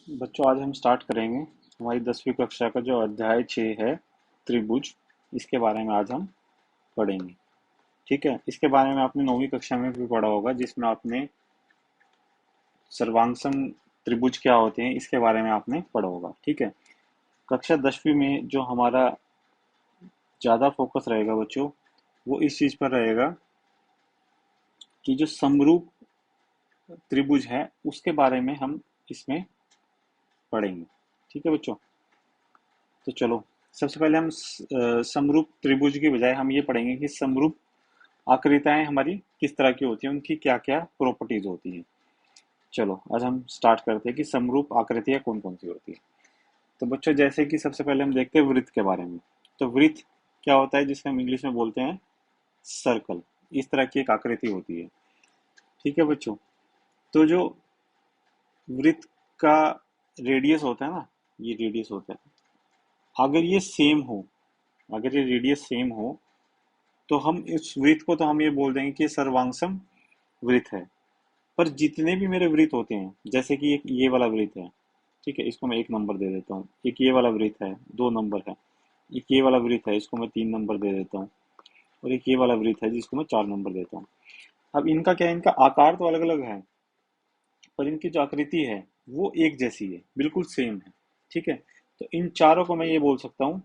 बच्चों आज हम स्टार्ट करेंगे हमारी 10वीं कक्षा का जो अध्याय 6 है त्रिभुज। इसके बारे में आज हम पढ़ेंगे। ठीक है, इसके बारे में आपने 9वीं कक्षा में भी पढ़ा होगा जिसमें आपने सर्वांगसम त्रिभुज क्या होते हैं इसके बारे में आपने पढ़ा होगा। ठीक है, कक्षा 10वीं में जो हमारा ज़्यादा फोकस रहेगा बच्चों वो इस चीज़ पर रहेगा कि जो समरूप त्रिभुज है उसके बारे में हम इसमें पढ़ेंगे। ठीक है बच्चों, तो चलो सबसे पहले हम समरूप त्रिभुज की बजाय हम ये पढ़ेंगे कि समरूप आकृतियां हमारी किस तरह की होती हैं, उनकी क्या क्या प्रॉपर्टीज होती हैं। चलो आज हम स्टार्ट करते हैं कि समरूप आकृतियां कौन कौन सी होती है। तो बच्चों जैसे कि सबसे पहले हम देखते हैं वृत्त के बारे में। तो वृत्त क्या होता है जिसे हम इंग्लिश में बोलते हैं सर्कल। इस तरह की एक आकृति होती है। ठीक है बच्चों, तो जो वृत्त का रेडियस होता है ना, ये रेडियस होता है, अगर ये सेम हो, अगर ये रेडियस सेम हो तो हम इस वृत्त को तो हम ये बोल देंगे कि सर्वांगसम वृत्त है। पर जितने भी मेरे वृत्त होते हैं, जैसे कि एक ये वाला वृत्त है, ठीक है, इसको मैं 1 नंबर दे देता हूँ। एक ये वाला वृत्त है, 2 नंबर है। एक ये वाला वृत्त है, इसको मैं 3 नंबर दे देता हूँ। और एक ये वाला वृत्त है जिसको मैं 4 नंबर देता हूँ। अब इनका क्या है, इनका आकार तो अलग अलग है पर इनकी जो आकृति है वो एक जैसी है, बिल्कुल सेम है। ठीक है, तो इन चारों को मैं ये बोल सकता हूँ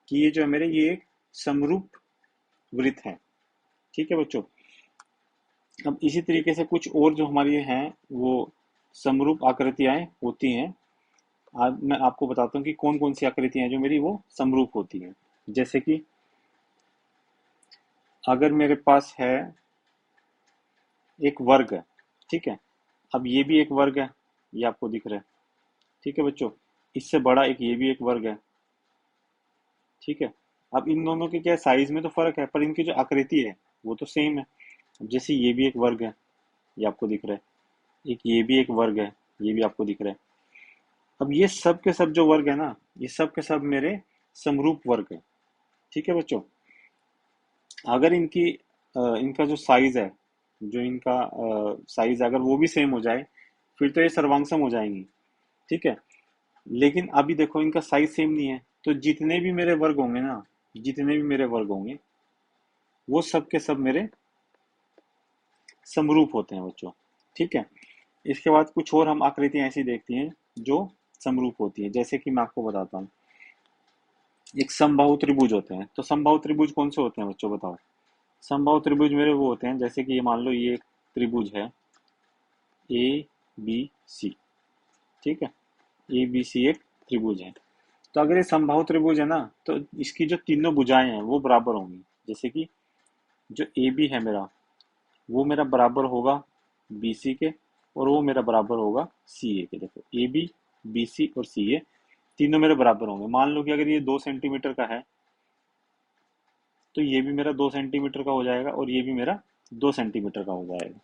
कि ये जो है मेरे, ये एक समरूप वृत्त है। ठीक है बच्चों, अब इसी तरीके से कुछ और जो हमारी हैं वो समरूप आकृतियां होती हैं। आज मैं आपको बताता हूँ कि कौन कौन सी आकृतियां हैं जो मेरी वो समरूप होती हैं। जैसे कि अगर मेरे पास है एक वर्ग है, ठीक है, अब ये भी एक वर्ग है, ये आपको दिख रहा है। ठीक है बच्चों, इससे बड़ा एक ये भी एक वर्ग है। ठीक है, अब इन दोनों के क्या साइज में तो फर्क है पर इनकी जो आकृति है वो तो सेम है। अब जैसे ये भी एक वर्ग है, ये आपको दिख रहा है। एक ये भी एक वर्ग है, ये भी आपको दिख रहा है। अब ये सब के सब जो वर्ग है ना, ये सब के सब मेरे समरूप वर्ग है। ठीक है बच्चों, अगर इनका जो साइज है, जो इनका साइज है अगर वो भी सेम हो जाए फिर तो ये सर्वांगसम हो जाएंगी। ठीक है, लेकिन अभी देखो इनका साइज सेम नहीं है, तो जितने भी मेरे वर्ग होंगे ना, जितने भी मेरे वर्ग होंगे वो सब के सब मेरे समरूप होते हैं बच्चों। ठीक है, इसके बाद कुछ और हम आकृतियां ऐसी देखती हैं जो समरूप होती हैं। जैसे कि मैं आपको बताता हूँ, एक समबाहु त्रिभुज होते हैं। तो समबाहु त्रिभुज कौन से होते हैं बच्चों बताओ। समबाहु त्रिभुज मेरे वो होते हैं, जैसे कि ये मान लो ये एक त्रिभुज है ए बी सी। ठीक है, ए बी सी एक त्रिभुज है। तो अगर ये समबाहु त्रिभुज है ना, तो इसकी जो तीनों भुजाएं हैं वो बराबर होंगी। जैसे कि जो ए बी है मेरा, वो मेरा बराबर होगा बी सी के, और वो मेरा बराबर होगा सी ए के। देखो ए बी, बी सी और सी ए तीनों मेरे बराबर होंगे। मान लो कि अगर ये 2 सेंटीमीटर का है तो ये भी मेरा 2 सेंटीमीटर का हो जाएगा और ये भी मेरा 2 सेंटीमीटर का हो जाएगा।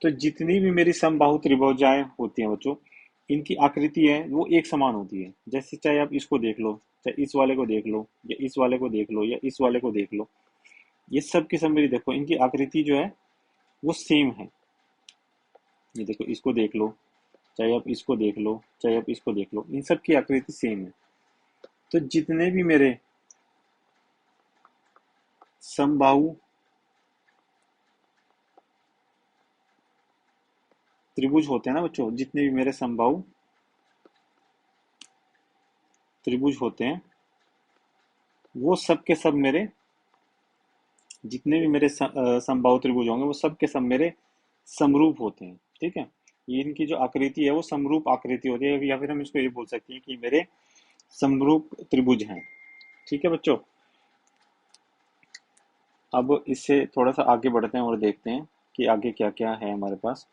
तो जितनी भी मेरी समबाहु त्रिभुजाएं होती हैं बच्चों, इनकी आकृति है वो एक समान होती है। जैसे चाहे आप इसको देख लो, चाहे इस वाले को देख लो, या इस वाले को देख लो, या इस वाले को देख लो, ये सब की सब मेरी देखो इनकी आकृति जो है वो सेम है। ये देखो इसको देख लो, चाहे आप इसको देख लो, चाहे आप इसको देख लो, इन सब की आकृति सेम है। तो जितने भी मेरे समबाहु त्रिभुज होते हैं ना बच्चों, जितने भी मेरे समबाहु त्रिभुज होते हैं वो सब के सब मेरे, जितने भी मेरे समबाहु त्रिभुज होंगे वो सब के सब मेरे समरूप होते हैं। ठीक है, ये इनकी जो आकृति है वो समरूप आकृति होती है, या फिर हम इसको ये बोल सकते हैं कि मेरे समरूप त्रिभुज हैं। ठीक है बच्चों, अब इससे थोड़ा सा आगे बढ़ते हैं और देखते हैं कि आगे क्या क्या है हमारे पास।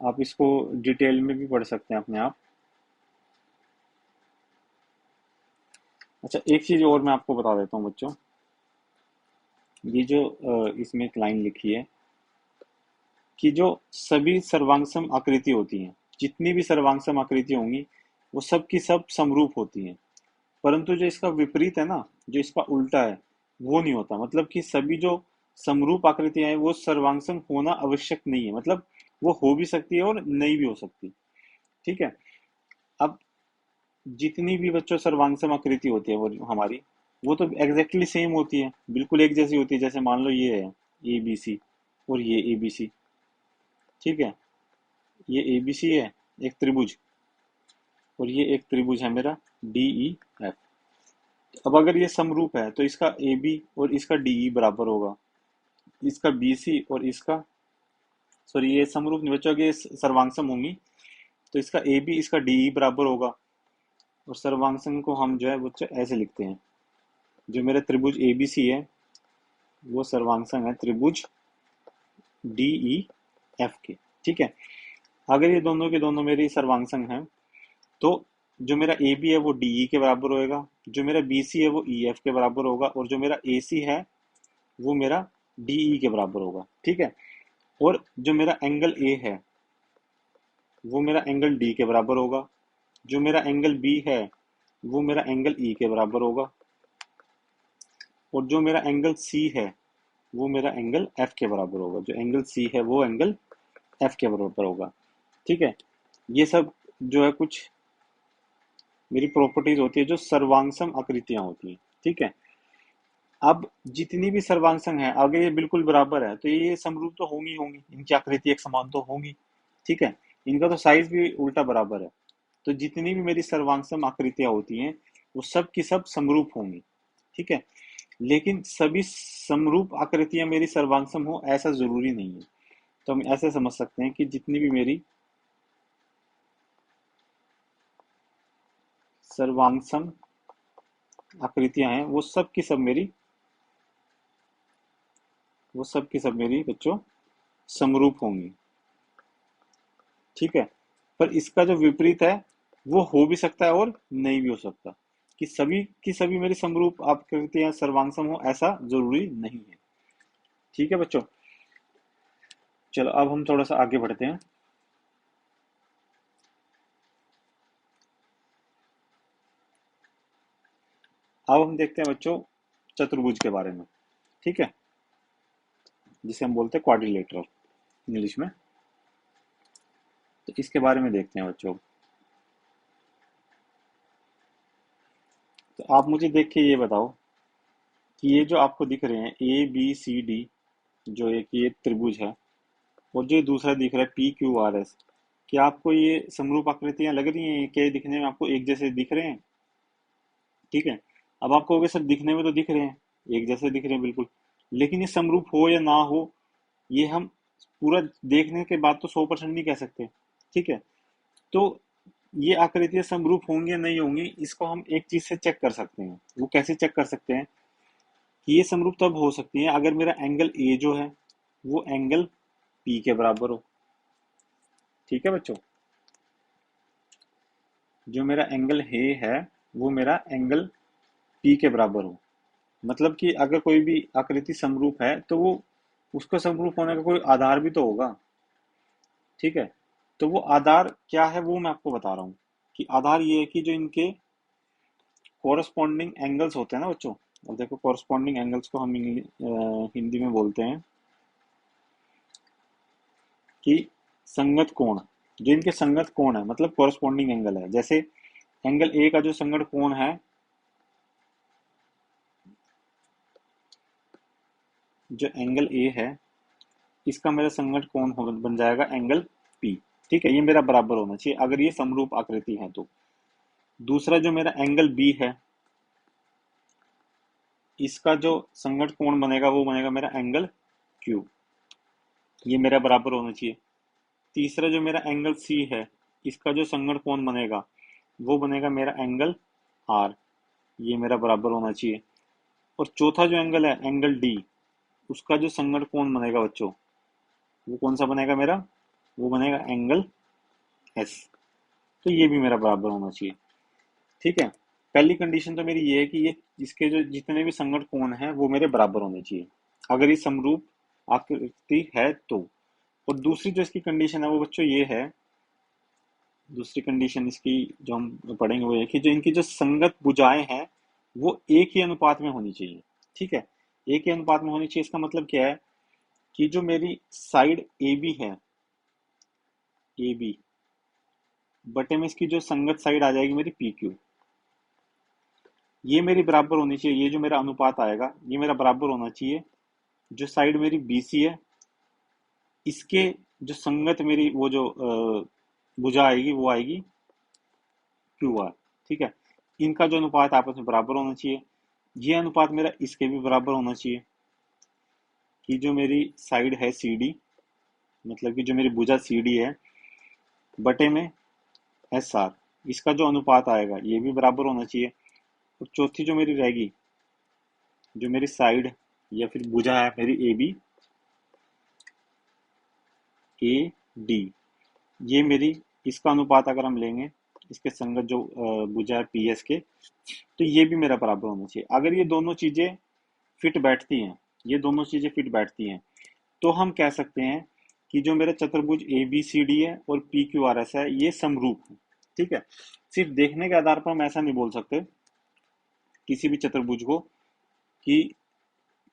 आप इसको डिटेल में भी पढ़ सकते हैं अपने आप। अच्छा, एक चीज और मैं आपको बता देता हूँ बच्चों, ये जो इसमें एक लाइन लिखी है कि जो सभी सर्वांगसम आकृति होती हैं, जितनी भी सर्वांगसम आकृति होंगी वो सब की सब समरूप होती हैं। परंतु जो इसका विपरीत है ना, जो इसका उल्टा है, वो नहीं होता। मतलब कि सभी जो समरूप आकृतियां हैं वो सर्वांगसम होना आवश्यक नहीं है। मतलब वो हो भी सकती है और नहीं भी हो सकती। ठीक है। अब जितनी भी बच्चों सर्वांगसम आकृति होती है वो हमारी, वो तो एग्जैक्टली सेम होती है, बिल्कुल एक जैसी होती है। जैसे मान लो ये है ए बी सी और ये ए बी सी। ठीक है। ये ए बी सी है एक त्रिभुज, और ये एक त्रिभुज है मेरा डी ई एफ। अब अगर ये समरूप है तो इसका ए बी और इसका डी ई बराबर होगा, इसका बी सी और इसका, सॉरी ये समरूप नहीं बच्चों, ये सर्वांगसम होंगी, तो इसका ए बी इसका डी ई बराबर होगा। और सर्वांगसम को हम जो है बच्चों ऐसे लिखते हैं, जो मेरा त्रिभुज ए बी सी है वो सर्वांगसम है त्रिभुज डी ई एफ के। ठीक है। अगर ये दोनों के दोनों मेरी सर्वांगसम हैं तो जो मेरा ए बी है वो डी ई के बराबर होएगा, जो मेरा बी सी है वो ई एफ के बराबर होगा, और जो मेरा ए सी है वो मेरा डी ई के बराबर होगा। ठीक है। और जो मेरा एंगल ए है वो मेरा एंगल डी के बराबर होगा, जो मेरा एंगल बी है वो मेरा एंगल ई के बराबर होगा, और जो मेरा एंगल सी है वो मेरा एंगल एफ के बराबर होगा। जो एंगल सी है वो एंगल एफ के बराबर होगा। ठीक है। ये सब जो है कुछ मेरी प्रॉपर्टीज होती है जो सर्वांगसम आकृतियां होती हैं। ठीक है। अब जितनी भी सर्वांगसम है अगर ये बिल्कुल बराबर है तो ये समरूप तो होंगी होंगी, इनकी आकृति एक समान तो होंगी। ठीक है। इनका तो साइज भी उल्टा बराबर है, तो जितनी भी मेरी सर्वांगसम आकृतियां होती हैं वो सब की सब समरूप होंगी। ठीक है। लेकिन सभी समरूप आकृतियां मेरी सर्वांगसम हो ऐसा जरूरी नहीं है। तो हम ऐसे समझ सकते हैं कि जितनी भी मेरी सर्वांगसम आकृतियां हैं वो सब की सब मेरी बच्चों समरूप होंगी। ठीक है। पर इसका जो विपरीत है वो हो भी सकता है और नहीं भी हो सकता, कि सभी की सभी मेरी समरूप आकृतियां सर्वांगसम हो ऐसा जरूरी नहीं है। ठीक है बच्चों। चलो अब हम थोड़ा सा आगे बढ़ते हैं। अब हम देखते हैं बच्चों चतुर्भुज के बारे में। ठीक है। जिसे हम बोलते हैं क्वाड्रिलेटरल इंग्लिश में। तो इसके बारे में देखते हैं बच्चों। तो आप मुझे देख के ये बताओ कि ये जो आपको दिख रहे हैं ए बी सी डी, जो एक ये त्रिभुज है, और जो दूसरा दिख रहा है पी क्यू आर एस, क्या आपको ये समरूप आकृतियां लग रही हैं? क्या ये दिखने में आपको एक जैसे दिख रहे हैं? ठीक है। अब आपको कहोगे सर दिखने में तो दिख रहे हैं, एक जैसे दिख रहे हैं बिल्कुल, लेकिन ये समरूप हो या ना हो ये हम पूरा देखने के बाद तो 100% नहीं कह सकते। ठीक है। तो ये आकृतियां समरूप होंगी या नहीं होंगी इसको हम एक चीज से चेक कर सकते हैं। वो कैसे चेक कर सकते हैं? कि ये समरूप तब हो सकती है अगर मेरा एंगल ए जो है वो एंगल पी के बराबर हो। ठीक है बच्चों। जो मेरा एंगल ए है वो मेरा एंगल पी के बराबर हो। मतलब कि अगर कोई भी आकृति समरूप है तो वो उसको समरूप होने का कोई आधार भी तो होगा। ठीक है। तो वो आधार क्या है वो मैं आपको बता रहा हूँ, कि आधार ये है कि जो इनके कोरस्पॉन्डिंग एंगल्स होते हैं ना बच्चों। अब देखो कोरस्पॉन्डिंग एंगल्स को हम हिंदी में बोलते हैं कि संगत कोण। जो इनके संगत कोण है मतलब कोरस्पॉन्डिंग एंगल है। जैसे एंगल ए का जो संगत कोण है, जो एंगल ए है इसका मेरा संगत कोण बन जाएगा एंगल पी। ठीक है। ये मेरा बराबर होना चाहिए अगर ये समरूप आकृति है तो। दूसरा जो मेरा एंगल बी है इसका जो संगत कोण बनेगा वो बनेगा मेरा एंगल क्यू। ये मेरा बराबर होना चाहिए। तीसरा जो मेरा एंगल सी है इसका जो संगत कोण बनेगा वो बनेगा मेरा एंगल आर। ये मेरा बराबर होना चाहिए। और चौथा जो एंगल है एंगल डी, उसका जो संगत कोण बनेगा बच्चों वो कौन सा बनेगा मेरा? वो बनेगा एंगल एस। तो ये भी मेरा बराबर होना चाहिए। ठीक है। पहली कंडीशन तो मेरी ये है कि ये इसके जो जितने भी संगत कोण हैं वो मेरे बराबर होने चाहिए अगर ये समरूप आकृति है तो। और दूसरी जो इसकी कंडीशन है वो बच्चों ये है, दूसरी कंडीशन इसकी जो हम पढ़ेंगे वो है कि जो इनकी जो संगत भुजाएं हैं वो एक ही अनुपात में होनी चाहिए। ठीक है। एक ही अनुपात में होनी चाहिए इसका मतलब क्या है कि जो मेरी साइड ए बी है ए बी बटे में इसकी जो संगत साइड आ जाएगी मेरी पी क्यू, ये मेरी बराबर होनी चाहिए। ये जो मेरा अनुपात आएगा ये मेरा बराबर होना चाहिए जो साइड मेरी बी सी है इसके जो संगत मेरी वो जो भुजा आएगी वो आएगी क्यू आर। ठीक है, इनका जो अनुपात आपस में बराबर होना चाहिए। ये अनुपात मेरा इसके भी बराबर होना चाहिए कि जो मेरी साइड है सी डी, मतलब कि जो मेरी भुजा सी डी है बटे में एस आर, इसका जो अनुपात आएगा ये भी बराबर होना चाहिए। और चौथी जो मेरी रहेगी, जो मेरी साइड या फिर भुजा है मेरी ए बी ए डी, ये मेरी इसका अनुपात अगर हम लेंगे इसके संगत जो भुजा है पी एस के, तो ये भी मेरा बराबर होना चाहिए। अगर ये दोनों चीजें फिट बैठती हैं, ये दोनों चीजें फिट बैठती हैं, तो हम कह सकते हैं कि जो मेरा चतुर्भुज ए बी सी डी है और पी क्यू आर एस है ये समरूप है। ठीक है, सिर्फ देखने के आधार पर हम ऐसा नहीं बोल सकते किसी भी चतुर्भुज को कि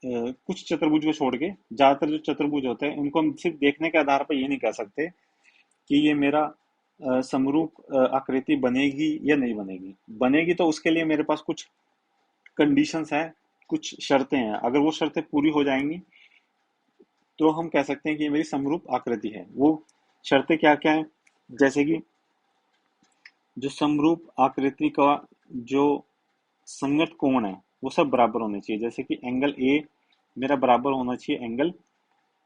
कुछ चतुर्भुज को छोड़ के ज्यादातर जो चतुर्भुज होते हैं उनको हम सिर्फ देखने के आधार पर ये नहीं कह सकते कि ये मेरा समरूप आकृति बनेगी या नहीं बनेगी। बनेगी तो उसके लिए मेरे पास कुछ कंडीशंस हैं, कुछ शर्तें हैं। अगर वो शर्तें पूरी हो जाएंगी तो हम कह सकते हैं कि ये मेरी समरूप आकृति है। वो शर्तें क्या क्या हैं, जैसे कि जो समरूप आकृति का जो संगत कोण है वो सब बराबर होने चाहिए। जैसे कि एंगल ए मेरा बराबर होना चाहिए एंगल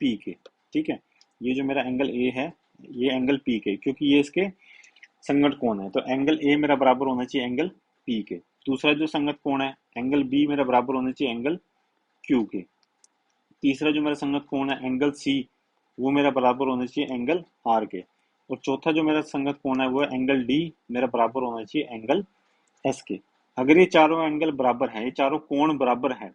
पी के। ठीक है, ये जो मेरा एंगल ए है ये एंगल पी के, क्योंकि ये इसके संगत कोण है, तो एंगल ए मेरा बराबर होना चाहिए एंगल पी के। दूसरा जो संगत कोण है एंगल बी मेरा बराबर होना चाहिए एंगल क्यू के। तीसरा जो मेरा संगत कोण है एंगल सी, वो मेरा बराबर होना चाहिए एंगल आर के। और चौथा जो मेरा संगत कोण है वो एंगल डी मेरा बराबर होना चाहिए एंगल एस के। अगर ये चारों एंगल बराबर हैं, ये चारों कोण बराबर हैं,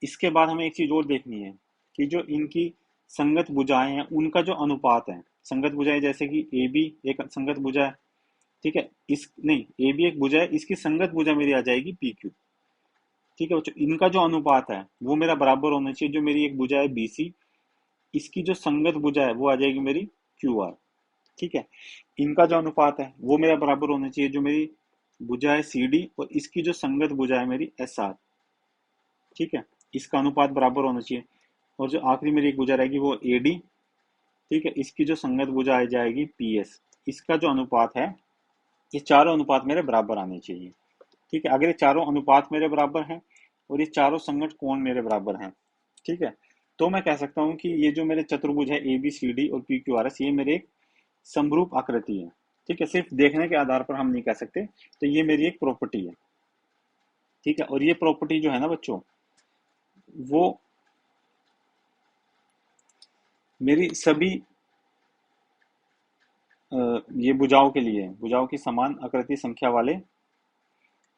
इसके बाद हमें एक चीज और देखनी है कि जो इनकी संगत भुजाएं हैं उनका जो अनुपात है। संगत भुजाएं जैसे कि ए बी एक संगत भुजा है, ठीक है, इस नहीं ए बी एक भुजा है, इसकी संगत भुजा मेरी आ जाएगी पी क्यू। ठीक है बच्चों, इनका जो अनुपात है वो मेरा बराबर होना चाहिए। जो मेरी एक भुजा है बी सी, इसकी जो संगत भुजा है वो आ जाएगी मेरी क्यू आर। ठीक है, इनका जो अनुपात है वो मेरा बराबर होना चाहिए जो मेरी भुजा है सी डी और इसकी जो संगत भुजा है मेरी एस आर। ठीक है, इसका अनुपात बराबर होना चाहिए। और जो आखिरी मेरी एक भुजा रहेगी वो ए डी, ठीक है, इसकी जो संगत भुजा आ जाएगी पी एस। इसका जो अनुपात है, ये चारों अनुपात मेरे बराबर आने चाहिए। ठीक है, अगर ये चारों अनुपात मेरे बराबर हैं और ये चारों संगत कोण मेरे बराबर हैं, ठीक है, तो मैं कह सकता हूँ कि ये जो मेरे चतुर्भुज है ए बी सी डी और पी क्यू आर एस ये मेरे एक समरूप आकृति है। ठीक है, सिर्फ देखने के आधार पर हम नहीं कह सकते, तो ये मेरी एक प्रॉपर्टी है। ठीक है, और ये प्रॉपर्टी जो है ना बच्चों, वो मेरी सभी ये भुजाओं के लिए, भुजाओं की समान आकृति संख्या वाले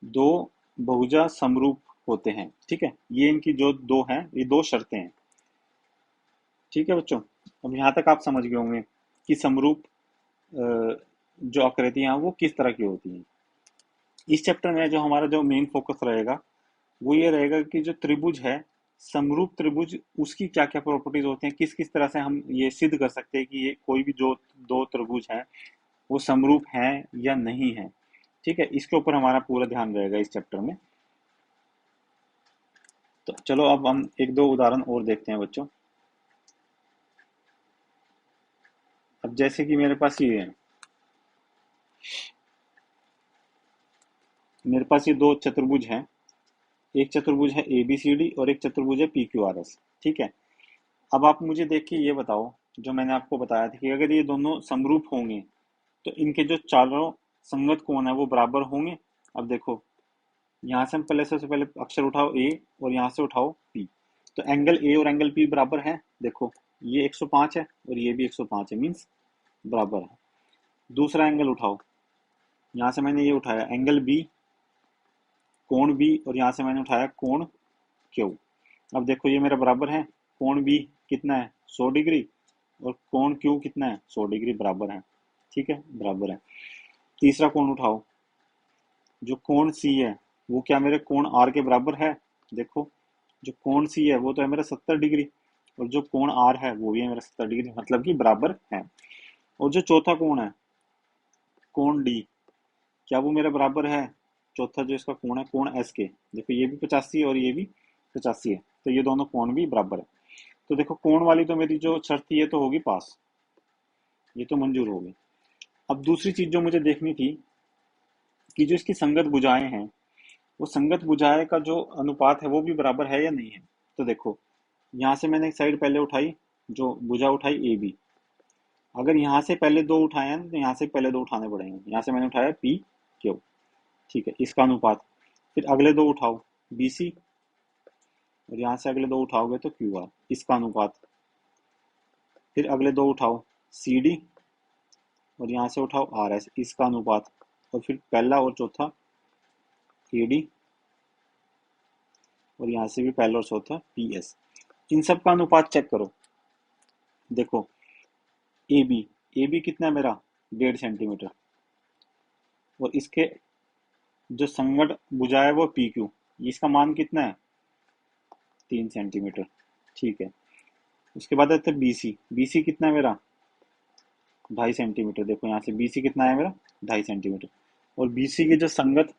दो बहुभुजा समरूप होते हैं। ठीक है, ये इनकी जो दो हैं, ये दो शर्तें हैं। ठीक है बच्चों, अब यहाँ तक आप समझ गए होंगे कि समरूप जो आकृतियां वो किस तरह की होती हैं। इस चैप्टर में जो हमारा जो मेन फोकस रहेगा वो ये रहेगा कि जो त्रिभुज है, समरूप त्रिभुज, उसकी क्या क्या प्रॉपर्टीज होती हैं, किस किस तरह से हम ये सिद्ध कर सकते हैं कि ये कोई भी जो दो त्रिभुज हैं वो समरूप हैं या नहीं है। ठीक है, इसके ऊपर हमारा पूरा ध्यान रहेगा इस चैप्टर में। तो चलो अब हम एक दो उदाहरण और देखते हैं बच्चों। अब जैसे कि मेरे पास ये है, मेरे पास ये दो चतुर्भुज हैं। एक चतुर्भुज है ए बी सी डी और एक चतुर्भुज है पी क्यू आर एस। ठीक है, अब आप मुझे देख के ये बताओ, जो मैंने आपको बताया था कि अगर ये दोनों समरूप होंगे तो इनके जो चारों संगत कोण है वो बराबर होंगे। अब देखो, यहाँ से हम पहले सबसे पहले अक्षर उठाओ ए और यहाँ से उठाओ पी, तो एंगल ए और एंगल पी बराबर है। देखो, ये 105 है और ये भी 105 है, मीन्स बराबर है। दूसरा एंगल उठाओ, यहाँ से मैंने ये उठाया एंगल बी, कोण बी, और यहाँ से मैंने उठाया कोण क्यू। अब देखो ये मेरा बराबर है। कोण बी कितना है, 100 डिग्री, और कोण क्यू कितना है, 100 डिग्री, बराबर है। ठीक है, बराबर है। तीसरा कोण उठाओ, जो कोण सी है वो क्या मेरे कोण आर के बराबर है। देखो, जो कोण सी है वो तो है मेरा 70 डिग्री, और जो कोण आर है वो भी है मेरा 70 डिग्री, मतलब कि बराबर है। और जो चौथा कोण है, कोण डी, क्या वो मेरा बराबर है चौथा जो इसका कोण है, कोण एस के? देखो ये भी 85 है और ये भी 85 है, तो ये दोनों कोण भी बराबर है। तो देखो कोण वाली तो मेरी जो शर्त थी ये तो होगी पास, ये तो मंजूर होगी। अब दूसरी चीज जो मुझे देखनी थी कि जो इसकी संगत भुजाएं हैं, वो संगत भुजाएं का जो अनुपात है वो भी बराबर है या नहीं है। तो देखो यहाँ से मैंने एक साइड पहले उठाई, जो भुजा उठाई ए बी। अगर यहाँ से पहले दो उठाए हैं तो यहाँ से पहले दो उठाने पड़ेंगे। यहाँ से मैंने उठाया पी क्यू, ठीक है, इसका अनुपात। फिर अगले दो उठाओ बी सी, और यहाँ से अगले दो उठाओगे तो क्यू आर, इसका अनुपात। फिर अगले दो उठाओ सी डी, और यहाँ से उठाओ आर एस, इसका अनुपात। और फिर पहला और चौथा ए डी, और यहाँ से भी पहला और चौथा पी एस। इन सब का अनुपात चेक करो। देखो ए बी, ए बी कितना है मेरा 1.5 सेंटीमीटर, और इसके जो संगत भुजा है वो पी क्यू, इसका मान कितना है 3 सेंटीमीटर, ठीक है। उसके बाद आता है बी सी, बी सी कितना है मेरा 2.5 सेंटीमीटर। देखो यहाँ से बी सी कितना है मेरा 2.5 सेंटीमीटर। और बी सी की जो संगत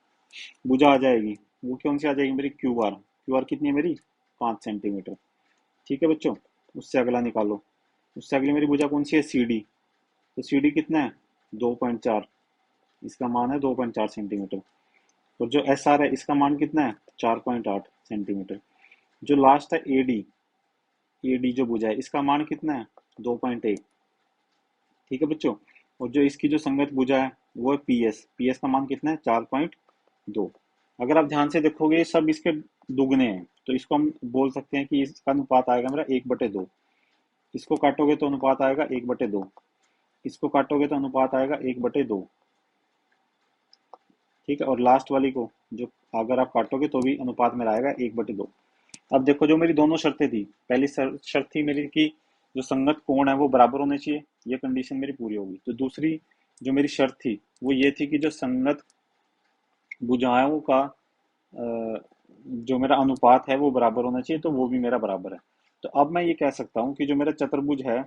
भुजा आ जाएगी वो कौन सी आ जाएगी मेरी क्यू आर, क्यू आर कितनी है मेरी 5 सेंटीमीटर, ठीक है बच्चों। उससे अगला निकालो, उससे अगली मेरी भुजा कौन सी है सी डी, तो सी डी कितना है 2.4, इसका मान है 2.4 सेंटीमीटर। और जो एस आर है इसका मान कितना है 4.8 सेंटीमीटर। जो लास्ट है ए डी, ए डी जो भुजा है इसका मान कितना है 2.1, ठीक है बच्चों। और जो इसकी जो संगत भुजा है वो है पी एस, पी एस का मान कितना है 4.2। अगर आप ध्यान से देखोगे सब इसके दुगने हैं, तो इसको हम बोल सकते हैं कि इसका अनुपात आएगा मेरा 1/2। इसको काटोगे तो अनुपात आएगा 1/2, इसको काटोगे तो अनुपात आएगा 1/2, ठीक है। और लास्ट वाली को जो अगर आप काटोगे तो भी अनुपात मेरा आएगा 1/2। अब देखो जो मेरी दोनों शर्तें थी, पहली शर्त थी मेरी कि जो संगत कोण है वो बराबर होने चाहिए, ये कंडीशन मेरी पूरी होगी। तो दूसरी जो मेरी शर्त थी वो ये थी कि जो संगत भुजाओं का जो मेरा अनुपात है वो बराबर होना चाहिए, तो वो भी मेरा बराबर है। तो अब मैं ये कह सकता हूँ कि जो मेरा चतुर्भुज है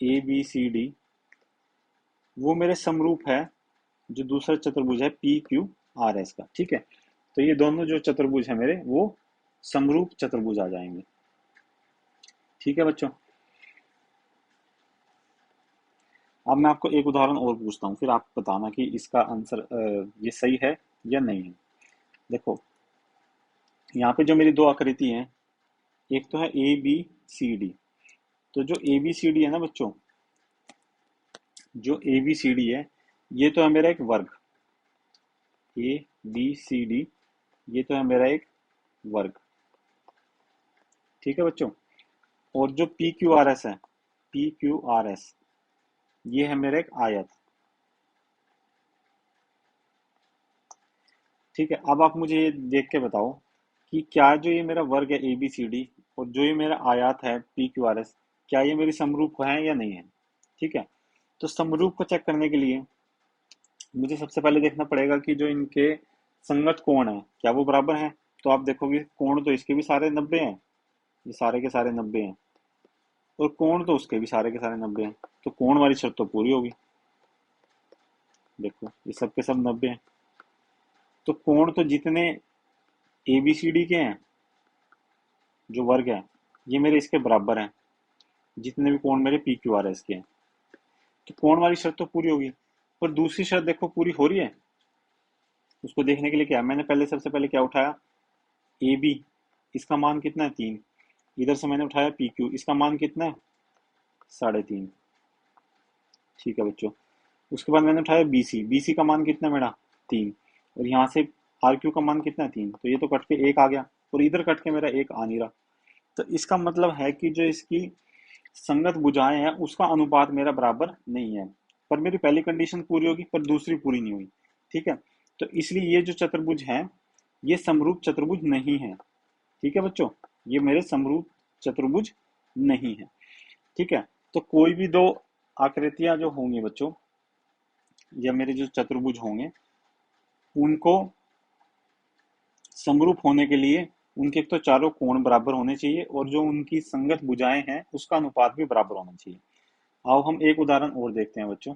ए बी सी डी वो मेरे समरूप है जो दूसरा चतुर्भुज है पी क्यू आर एस का, ठीक है। तो ये दोनों जो चतुर्भुज है मेरे वो समरूप चतुर्भुज आ जाएंगे, ठीक है बच्चों। अब मैं आपको एक उदाहरण और पूछता हूँ, फिर आप बताना कि इसका आंसर ये सही है या नहीं है। देखो यहाँ पे जो मेरी दो आकृति हैं, एक तो है ए बी सी डी। तो जो ए बी सी डी है ना बच्चों, जो ए बी सी डी है ये तो है मेरा एक वर्ग, ए बी सी डी ये तो है मेरा एक वर्ग, ठीक है बच्चों। और जो पी क्यू आर एस है, पी क्यू आर एस ये है मेरा एक आयत, ठीक है। अब आप मुझे ये देख के बताओ कि क्या जो ये मेरा वर्ग है ए बी सी डी और जो ये मेरा आयत है पी क्यू आर एस, क्या ये मेरी समरूप है या नहीं है, ठीक है। तो समरूप को चेक करने के लिए मुझे सबसे पहले देखना पड़ेगा कि जो इनके संगत कोण है क्या वो बराबर हैं। तो आप देखोगे कोण तो इसके भी सारे 90 हैं, ये सारे के सारे 90 हैं, और कोण तो उसके भी सारे के सारे 90 हैं, तो कोण वाली शर्त तो पूरी होगी। देखो ये सब के सब 90 हैं, तो कोण तो जितने ए बी सी डी के हैं जो वर्ग है ये मेरे इसके बराबर हैं, जितने भी कोण मेरे पी क्यू आर एस के हैं। तो कोण वाली शर्त तो पूरी होगी। पर दूसरी शर्त देखो पूरी हो रही है, उसको देखने के लिए क्या मैंने पहले सबसे पहले क्या उठाया ए बी, इसका मान कितना है 3। इधर से मैंने उठाया पी क्यू, इसका मान कितना है 3.5, ठीक है बच्चों। उसके बाद मैंने उठाया बी सी, बी सी का मान कितना है मेरा 3, और यहाँ से आर क्यू का मान कितना है 3, तो ये तो कट के एक आ गया, और इधर कट के मेरा एक आ नहीं रहा। तो इसका मतलब है कि जो इसकी संगत भुजाएं हैं उसका अनुपात मेरा बराबर नहीं है। पर मेरी पहली कंडीशन पूरी होगी पर दूसरी पूरी नहीं हुई, ठीक है। तो इसलिए ये जो चतुर्भुज है ये समरूप चतुर्भुज नहीं है, ठीक है बच्चों, ये मेरे समरूप चतुर्भुज नहीं है, ठीक है। तो कोई भी दो आकृतियां जो होंगी बच्चों, या मेरे जो चतुर्भुज होंगे उनको समरूप होने के लिए उनके एक तो चारों कोण बराबर होने चाहिए, और जो उनकी संगत भुजाएं हैं उसका अनुपात भी बराबर होना चाहिए। आओ हम एक उदाहरण और देखते हैं बच्चों।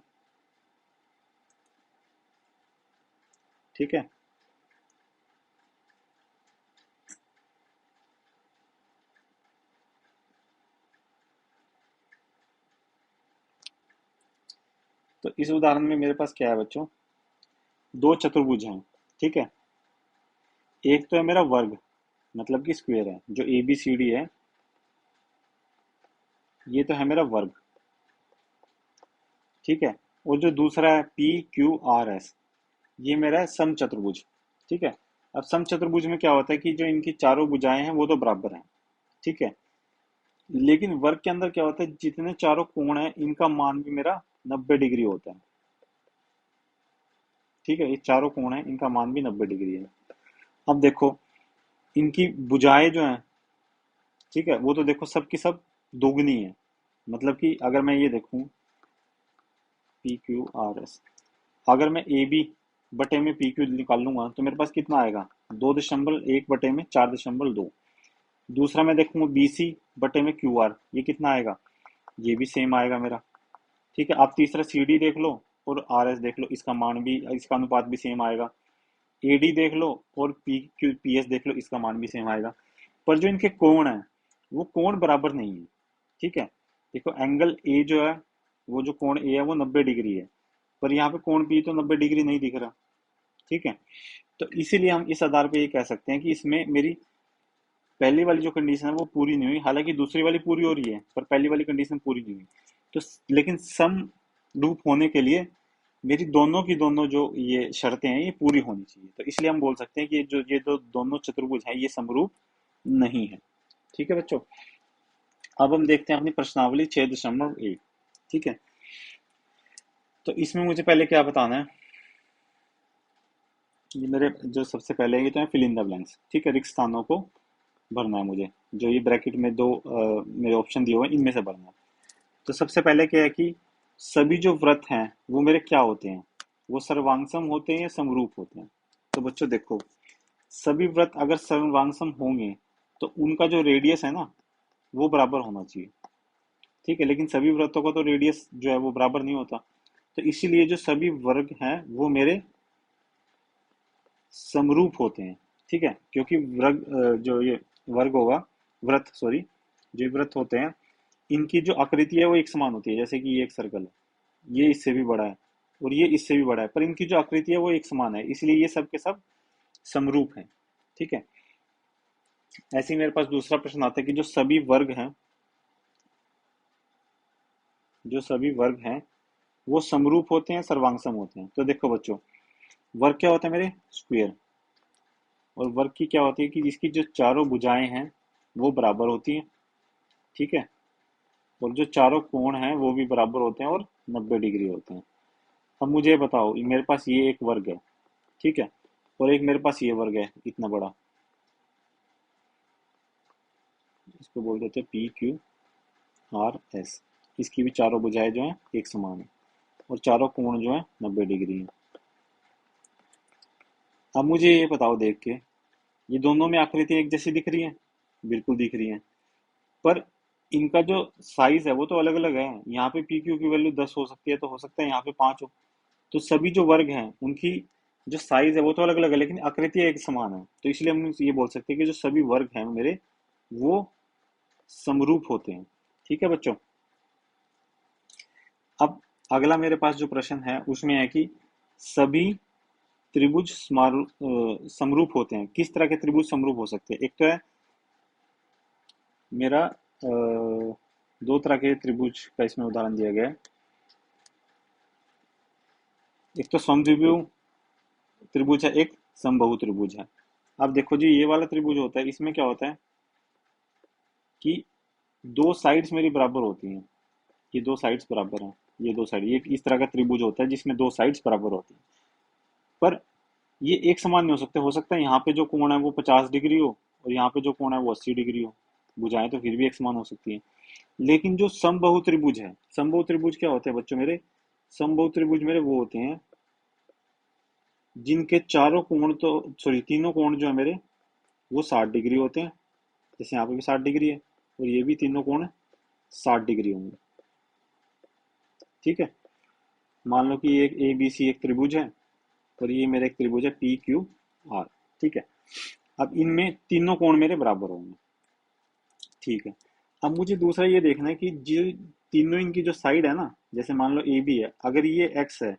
ठीक है, तो इस उदाहरण में मेरे पास क्या है बच्चों, दो चतुर्भुज हैं। ठीक है, एक तो है मेरा वर्ग, मतलब कि स्क्वायर है, जो ए बी सी डी है, ये तो है मेरा वर्ग। ठीक है, और जो दूसरा है पी क्यू आर एस, ये मेरा है सम चतुर्भुज। ठीक है, अब सम चतुर्भुज में क्या होता है कि जो इनकी चारों भुजाएं हैं वो तो बराबर हैं। ठीक है, लेकिन वर्ग के अंदर क्या होता है, जितने चारों कोण हैं इनका मान भी मेरा 90 डिग्री होता है। ठीक है, ये चारों कोण हैं, इनका मान भी 90 डिग्री है। अब देखो, इनकी भुजाएं जो हैं, ठीक है, वो तो देखो सब की सब दोगुनी है। मतलब कि अगर मैं ये देखूं, पी क्यू आर एस, अगर मैं ए बी बटे में पी क्यू निकाल लूंगा तो मेरे पास कितना आएगा, 2.1 बटे में 4.2। दूसरा मैं देखूंगा बी सी बटे में क्यू आर, ये कितना आएगा, ये भी सेम आएगा मेरा। ठीक है, आप तीसरा सी डी देख लो और आर एस देख लो, इसका मान भी, इसका अनुपात भी सेम आएगा। ए डी देख लो और पी क्यू पी एस देख लो, इसका मान भी सेम आएगा। पर जो इनके कोण है वो कोण बराबर नहीं है। ठीक है, देखो एंगल ए जो है, वो जो कोण ए है वो 90 डिग्री है, पर यहाँ पे कोण बी तो 90 डिग्री नहीं दिख रहा। ठीक है, तो इसीलिए हम इस आधार पे ये कह सकते हैं कि इसमें मेरी पहली वाली जो कंडीशन है वो पूरी नहीं हुई, हालांकि दूसरी वाली पूरी हो रही है पर पहली वाली कंडीशन पूरी नहीं हुई। तो लेकिन सम लूप होने के लिए मेरी दोनों की दोनों जो ये शर्तें हैं ये पूरी होनी चाहिए, तो इसलिए हम बोल सकते हैं कि ये जो दोनों चतुर्भुज हैं ये समरूप नहीं है। ठीक है बच्चों, अब हम देखते हैं अपनी प्रश्नावली 6.1। ठीक है, तो इसमें मुझे पहले क्या बताना है, ये मेरे जो सबसे पहले ये तो है फिल इन द ब्लैंक्स। ठीक है, रिक्त स्थानों को भरना है मुझे, जो ये ब्रैकेट में दो मेरे ऑप्शन दिए हुए हैं इनमें से भरना है। तो सबसे पहले क्या है कि सभी जो व्रत हैं वो मेरे क्या होते हैं, वो सर्वांगसम होते हैं या समरूप होते हैं। तो बच्चों देखो, सभी व्रत अगर सर्वांगसम होंगे तो उनका जो रेडियस है ना वो बराबर होना चाहिए। ठीक है, लेकिन सभी व्रतों का तो रेडियस जो है वो बराबर नहीं होता, तो इसीलिए जो सभी वर्ग हैं वो मेरे समरूप होते हैं। ठीक है, क्योंकि वर्ग जो ये वर्ग होगा, व्रत सॉरी, जो व्रत होते हैं इनकी जो आकृति है वो एक समान होती है। जैसे कि ये एक सर्कल है, ये इससे भी बड़ा है और ये इससे भी बड़ा है, पर इनकी जो आकृति है वो एक समान है, इसलिए ये सब के सब समरूप हैं। ठीक है, ऐसे ही मेरे पास दूसरा प्रश्न आता है कि जो सभी वर्ग हैं वो समरूप होते हैं सर्वांगसम होते हैं। तो देखो बच्चों, वर्ग क्या होता है मेरे, स्क्वायर। और वर्ग की क्या होती है कि जिसकी जो चारों भुजाएं हैं वो बराबर होती हैं। ठीक है, और जो चारों कोण हैं वो भी बराबर होते हैं और 90 डिग्री होते हैं। अब मुझे ये बताओ, मेरे पास ये एक वर्ग है, ठीक है, और एक मेरे पास ये वर्ग है इतना बड़ा, इसको बोल देते हैं पी क्यू आर एस। इसकी भी चारों भुजाएं जो हैं एक समान है और चारों कोण जो है 90 डिग्री है। अब मुझे ये बताओ देख के, ये दोनों में आकृति एक जैसी दिख रही है, बिल्कुल दिख रही है, पर इनका जो साइज है वो तो अलग अलग है। यहाँ पे पी क्यू की वैल्यू 10 हो सकती है, तो हो सकता है यहाँ पे 5 हो। तो सभी जो वर्ग हैं उनकी जो साइज है वो तो अलग अलग है, लेकिन आकृति एक समान है, तो इसलिए हम ये बोल सकते हैं कि जो सभी वर्ग हैं मेरे वो समरूप होते हैं। ठीक है बच्चों, अब अगला मेरे पास जो प्रश्न है उसमें है कि सभी त्रिभुज समरूप होते हैं। किस तरह के त्रिभुज समरूप हो सकते हैं, एक तो है मेरा दो तरह के त्रिभुज का इसमें उदाहरण दिया गया है। एक तो समद्विबाहु त्रिभुज है, एक समबाहु त्रिभुज है। अब देखो जी, ये वाला त्रिभुज होता है, इसमें क्या होता है कि दो साइड्स मेरी बराबर होती हैं, ये दो साइड्स बराबर हैं, ये दो साइड, ये इस तरह का त्रिभुज होता है जिसमें दो साइड्स बराबर होती हैं। पर ये एक समान नहीं हो सकता है यहाँ पे जो कोण है वो 50 डिग्री हो और यहाँ पे जो कोण है वो 80 डिग्री हो। भुजाएं तो फिर भी एक समान हो सकती है। लेकिन जो समबाहु त्रिभुज है, समबाहु त्रिभुज क्या होते हैं बच्चों मेरे, समबाहु त्रिभुज मेरे वो होते हैं जिनके चारों कोण तो सॉरी तीनों कोण जो है मेरे वो 60 डिग्री होते हैं। जैसे यहाँ पे भी 60 डिग्री है और ये भी तीनों कोण 60 डिग्री होंगे। ठीक है। मान लो कि ये एक ए बी सी एक त्रिभुज है और ये मेरा एक त्रिभुज है पी क्यू आर। ठीक है। अब इनमें तीनों कोण मेरे बराबर होंगे। ठीक है। अब मुझे दूसरा ये देखना है कि जो तीनों इनकी जो साइड है ना, जैसे मान लो ए बी है, अगर ये एक्स है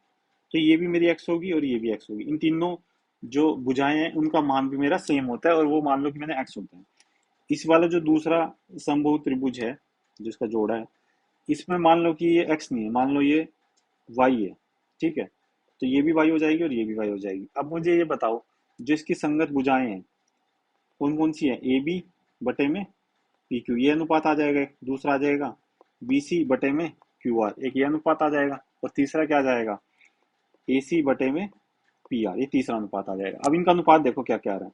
तो ये भी मेरी एक्स होगी और ये भी एक्स होगी। इन तीनों जो भुजाएं हैं उनका मान भी मेरा सेम होता है और वो मान लो कि मैंने एक्स होता है। इस वाला जो दूसरा समबाहु त्रिभुज है जिसका जोड़ा है, इसमें मान लो कि ये एक्स नहीं है, मान लो ये वाई है। ठीक है। तो ये भी वाई हो जाएगी और ये भी वाई हो जाएगी। अब मुझे ये बताओ, जो इसकी संगत भुजाएं हैं कौन कौन सी है? ए बी बटे में पी क्यू, ये अनुपात आ जाएगा। एक दूसरा आ जाएगा बी सी बटे में क्यू आर, एक ये अनुपात आ जाएगा। और तीसरा क्या आ जाएगा? ए सी बटे में पी आर, ये तीसरा अनुपात आ जाएगा। अब इनका अनुपात देखो क्या क्या आ रहा है।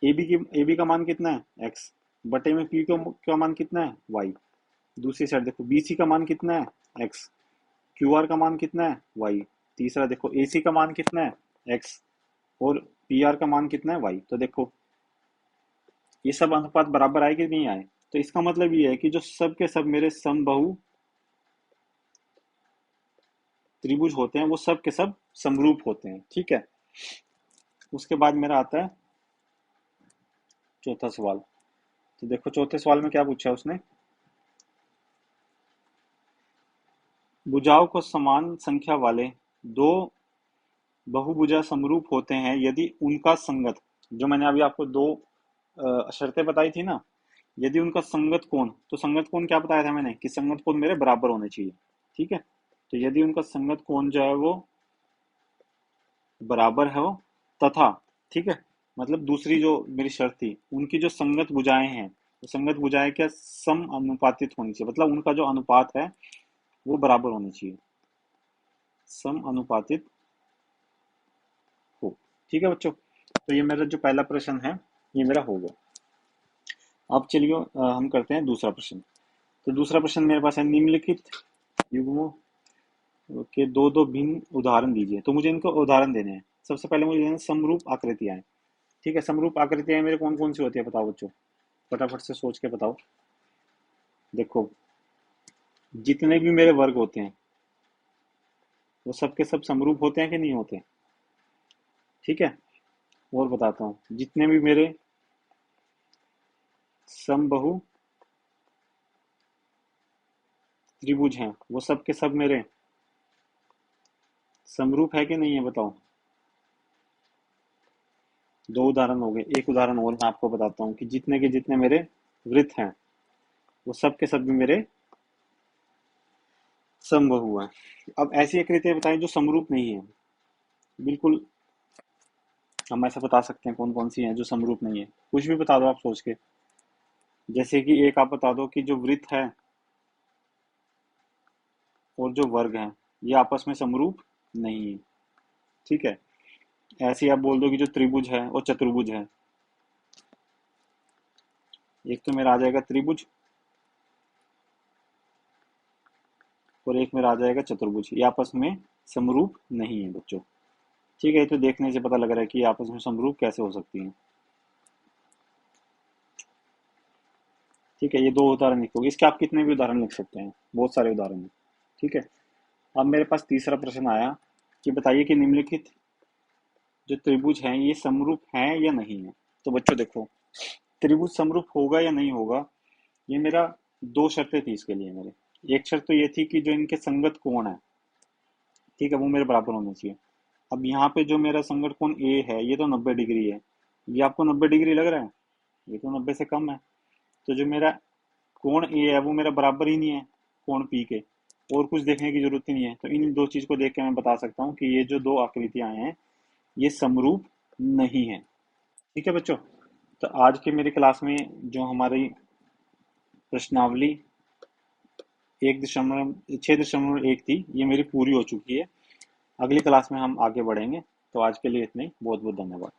ए बी का मान कितना है? एक्स बटे में पी क्यू का मान कितना है? वाई। दूसरी साइड देखो बी सी का मान कितना है? एक्स। क्यू आर का मान कितना है? वाई। तीसरा देखो ए सी का मान कितना है? एक्स। और पी आर का मान कितना है? वाई। तो देखो ये सब अनुपात बराबर आए कि नहीं आए? तो इसका मतलब ये है कि जो सब के सब मेरे समबाहु त्रिभुज होते हैं वो सब के सब समरूप होते हैं। ठीक है। उसके बाद मेरा आता है चौथा सवाल। तो देखो चौथे सवाल में क्या पूछा है उसने। भुजाओं को समान संख्या वाले दो बहुभुजा समरूप होते हैं यदि उनका संगत, जो मैंने अभी आपको दो शर्तें बताई थी ना, यदि उनका संगत कोण, तो संगत कोण क्या बताया था मैंने कि संगत कोण मेरे बराबर होने चाहिए। ठीक है। तो यदि उनका संगत कोण जो है वो बराबर है वो, तथा, ठीक है, मतलब दूसरी जो मेरी शर्त थी, उनकी जो संगत भुजाएं हैं, तो संगत भुजाएं क्या सम अनुपातित होनी चाहिए, मतलब उनका जो अनुपात है वो बराबर होना चाहिए, सम अनुपातित हो। ठीक है बच्चों। तो ये मेरा जो पहला प्रश्न है ये मेरा हो गया। अब चलिए हम करते हैं दूसरा प्रश्न। तो दूसरा प्रश्न मेरे पास है, निम्नलिखित युग्मों के दो दो भिन्न उदाहरण दीजिए। तो मुझे इनको उदाहरण देने हैं। सबसे पहले मुझे देना समरूप आकृतियां। ठीक है। समरूप आकृतियां मेरे कौन कौन सी होती है बताओ बच्चों, फटाफट से सोच के बताओ। देखो जितने भी मेरे वर्ग होते हैं वो सब के सब समरूप होते हैं कि नहीं होते? ठीक है। और बताता हूँ, जितने भी मेरे समबाहु त्रिभुज हैं वो सब के सब मेरे समरूप है कि नहीं है बताओ। दो उदाहरण हो गए। एक उदाहरण और मैं आपको बताता हूँ कि जितने के जितने मेरे वृत्त हैं वो सब के सब भी मेरे समबाहु हैं। अब ऐसी आकृतियां बताएं जो समरूप नहीं है। बिल्कुल हम ऐसा बता सकते हैं कौन कौन सी हैं जो समरूप नहीं है। कुछ भी बता दो आप सोच के। जैसे कि एक आप बता दो कि जो वृत्त है और जो वर्ग है ये आपस में समरूप नहीं है। ठीक है। ऐसे ही आप बोल दो कि जो त्रिभुज है और चतुर्भुज है, एक तो मेरा आ जाएगा त्रिभुज और एक मेरा आ जाएगा चतुर्भुज, ये आपस में समरूप नहीं है बच्चों। ठीक है। तो देखने से पता लग रहा है कि ये आपस में समरूप कैसे हो सकती है। ठीक है। ये दो उदाहरण लिखोगे, इसके आप कितने भी उदाहरण लिख सकते हैं, बहुत सारे उदाहरण हैं। ठीक है। अब मेरे पास तीसरा प्रश्न आया कि बताइए कि निम्नलिखित जो त्रिभुज हैं ये समरूप हैं या नहीं है। तो बच्चों देखो, त्रिभुज समरूप होगा या नहीं होगा, ये मेरा दो शर्तें थी इसके लिए मेरे। एक शर्त तो ये थी कि जो इनके संगत कोण है, ठीक है, वो मेरे बराबर होने चाहिए। अब यहाँ पे जो मेरा संगत कोण ए है ये तो 90 डिग्री है। ये आपको 90 डिग्री लग रहा है? ये तो 90 से कम है। तो जो मेरा कोण ए है वो मेरा बराबर ही नहीं है कोण पी के। और कुछ देखने की जरूरत ही नहीं है। तो इन दो चीज को देख के मैं बता सकता हूँ कि ये जो दो आकृतियां हैं ये समरूप नहीं है। ठीक है बच्चों। तो आज की मेरी क्लास में जो हमारी प्रश्नावली 1.6.1 थी ये मेरी पूरी हो चुकी है। अगली क्लास में हम आगे बढ़ेंगे। तो आज के लिए इतना ही। बहुत बहुत धन्यवाद।